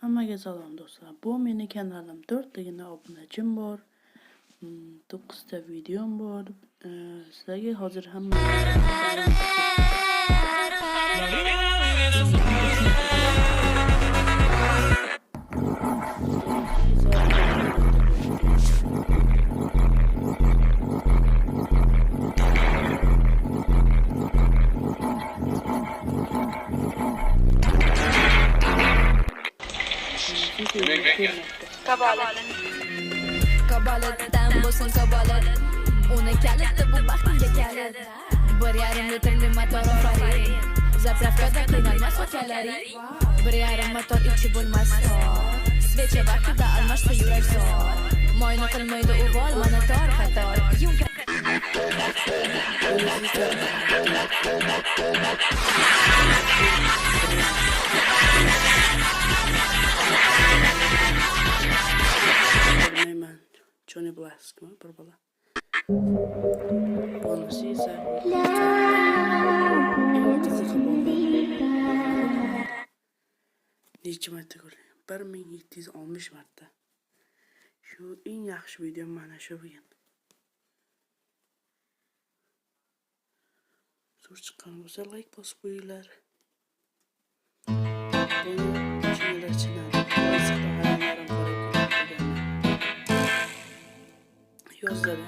Hammaga salom do'stlar. Bu meni kanalim. 4 tagina obunachim bor. 9 ta videom bor. Sizlarga hozir hamma Kabalatdan bo'lsin kabalat. Uni kaliti bu baxtimga kalit. 1,5 litrli motor Ferrari. Zapravkada qiynalmas kalorik. 1,5 motor ichi bo'lmas tor. Svecha vaqtida almashsa yurak zor. Moyni qilmaydi uvol, mana tor qator. Johnny Blask mı? Bir bala. Bunisi ise necha marta ko'rgan? 1760 marta. Shu eng yaxshi videom mana shu bo'lgan. Zo'r chiqqan bo'lsa like bosib qo'yinglar. Buni chinalar. Yozladım.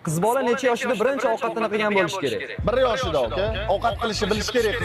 Qiz bola necha yoshida birinchi ovqatini qilgan bo'lish kerak? 1 yoshida aka. Ovqat qilishni bilish kerak.